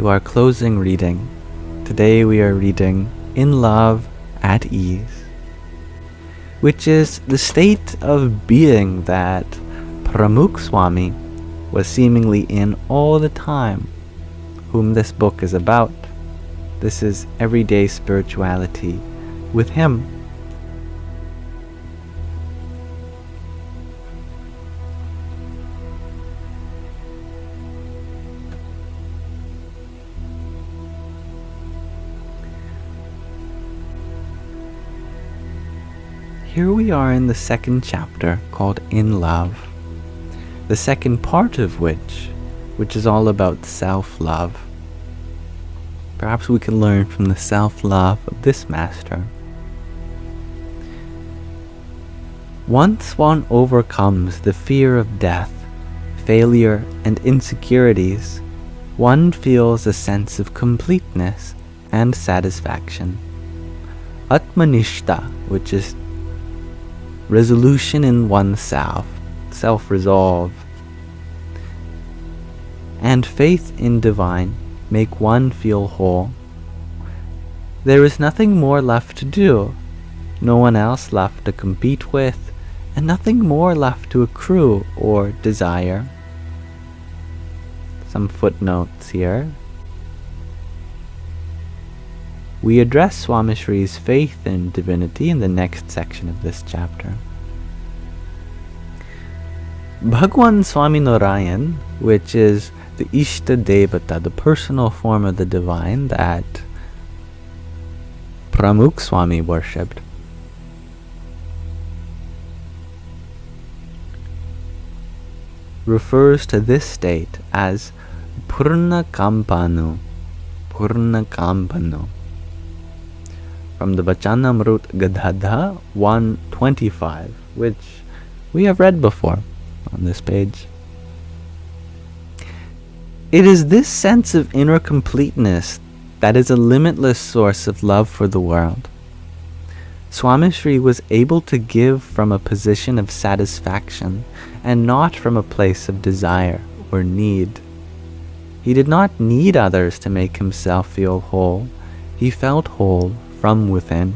to our closing reading. Today we are reading In Love at Ease, which is the state of being that Pramukh Swami was seemingly in all the time, whom this book is about. This is everyday spirituality with him. Here we are in the second chapter called In Love, the second part of which is all about self-love. Perhaps we can learn from the self-love of this master. Once one overcomes the fear of death, failure, and insecurities, one feels a sense of completeness and satisfaction. Atmanishta, which is resolution in oneself, self-resolve, and faith in divine make one feel whole. There is nothing more left to do, no one else left to compete with, and nothing more left to accrue or desire. Some footnotes here. We address Swami Shri's faith in divinity in the next section of this chapter. Bhagwan Swami Narayan, which is the Ishta Devata, the personal form of the divine that Pramukh Swami worshipped, refers to this state as Purna Kampanu. Purna Kampanu. From the Vachanamrut Gadadha 125, which we have read before on this page. It is this sense of inner completeness that is a limitless source of love for the world. Swami Shri was able to give from a position of satisfaction and not from a place of desire or need. He did not need others to make himself feel whole. He felt whole from within.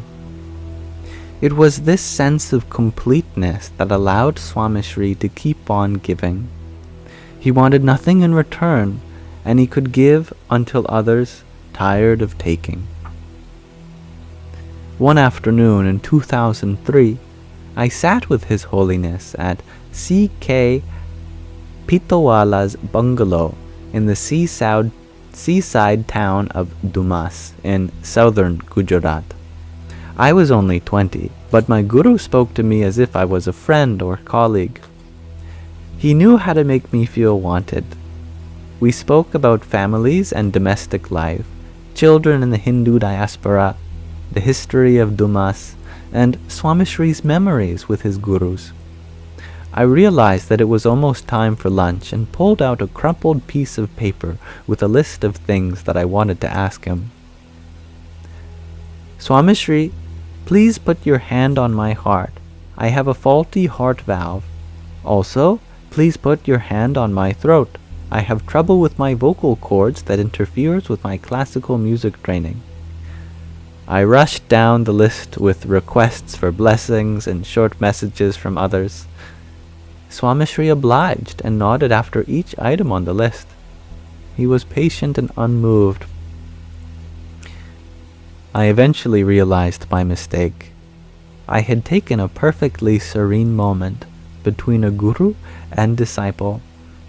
It was this sense of completeness that allowed Swami Shri to keep on giving. He wanted nothing in return, and he could give until others tired of taking. One afternoon in 2003, I sat with His Holiness at C.K. Pitawala's bungalow in the seaside town of Dumas in southern Gujarat. I was only 20, but my guru spoke to me as if I was a friend or colleague. He knew how to make me feel wanted. We spoke about families and domestic life, children in the Hindu diaspora, the history of Dumas, and Swami Shri's memories with his gurus. I realized that it was almost time for lunch and pulled out a crumpled piece of paper with a list of things that I wanted to ask him. Swami Shri, please put your hand on my heart. I have a faulty heart valve. Also, please put your hand on my throat. I have trouble with my vocal cords that interferes with my classical music training. I rushed down the list with requests for blessings and short messages from others. Swami Shri obliged and nodded after each item on the list. He was patient and unmoved. I eventually realized my mistake. I had taken a perfectly serene moment between a guru and disciple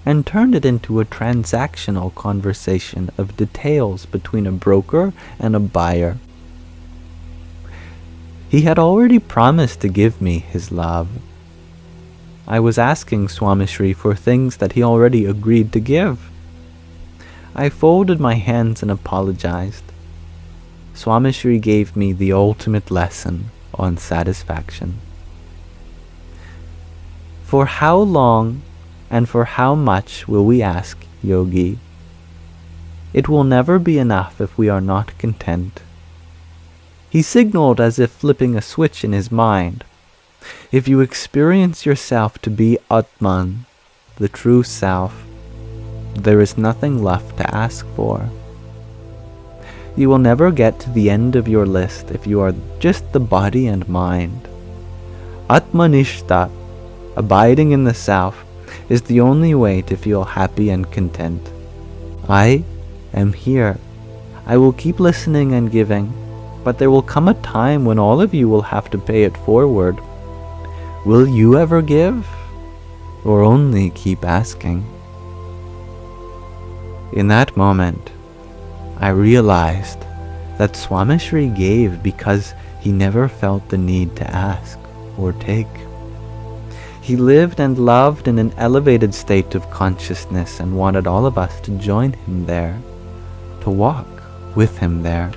and turned it into a transactional conversation of details between a broker and a buyer. He had already promised to give me his love. I was asking Swami Shri for things that he already agreed to give. I folded my hands and apologized. Swami Shri gave me the ultimate lesson on satisfaction. For how long and for how much will we ask, Yogi? It will never be enough if we are not content. He signaled as if flipping a switch in his mind. If you experience yourself to be Atman, the true self, there is nothing left to ask for. You will never get to the end of your list if you are just the body and mind. Atmanishta, abiding in the self, is the only way to feel happy and content. I am here. I will keep listening and giving, but there will come a time when all of you will have to pay it forward. Will you ever give, or only keep asking? In that moment, I realized that Swami Shri gave because he never felt the need to ask or take. He lived and loved in an elevated state of consciousness and wanted all of us to join him there, to walk with him there.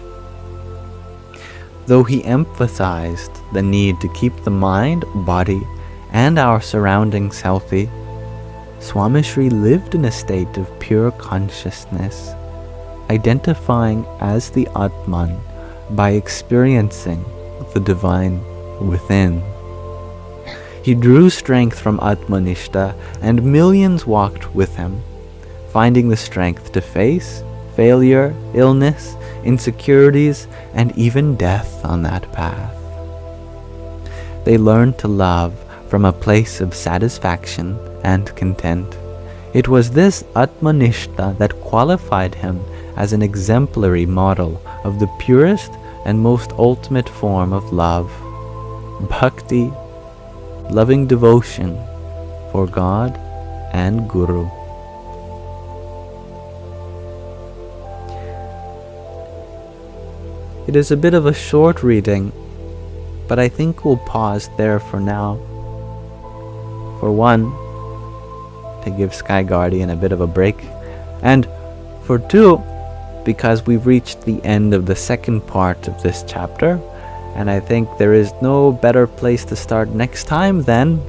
Though he emphasized the need to keep the mind, body, and our surroundings healthy, Swami Shri lived in a state of pure consciousness, identifying as the Atman by experiencing the divine within. He drew strength from Atmanishta, and millions walked with him, finding the strength to face failure, illness, insecurities, and even death on that path. They learned to love from a place of satisfaction and content. It was this Atmanishta that qualified him as an exemplary model of the purest and most ultimate form of love, bhakti, loving devotion for God and Guru. It is a bit of a short reading, but I think we'll pause there for now. For one, to give Sky Guardian a bit of a break, and for two, because we've reached the end of the second part of this chapter, and I think there is no better place to start next time than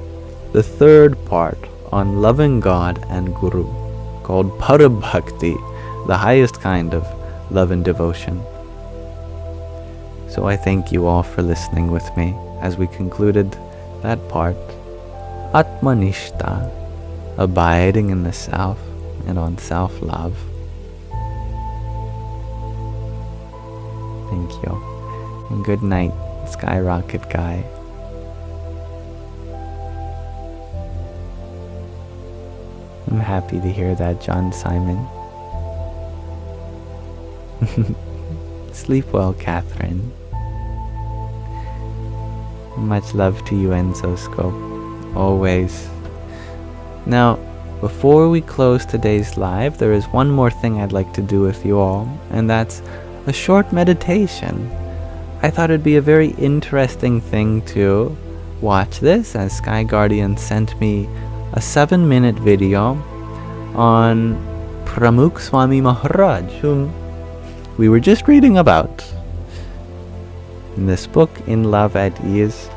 the third part on loving God and Guru, called Parabhakti, the highest kind of love and devotion. So I thank you all for listening with me as we concluded that part, Atmanishta, abiding in the self and on self-love. Thank you. And good night, Skyrocket Guy. I'm happy to hear that, John Simon. Sleep well, Catherine. Much love to you, Enzoscope. Always. Now, before we close today's live, there is one more thing I'd like to do with you all, and that's a short meditation. I thought it'd be a very interesting thing to watch this, as Sky Guardian sent me a 7-minute video on Pramukh Swami Maharaj, whom we were just reading about in this book, In Love at Ease.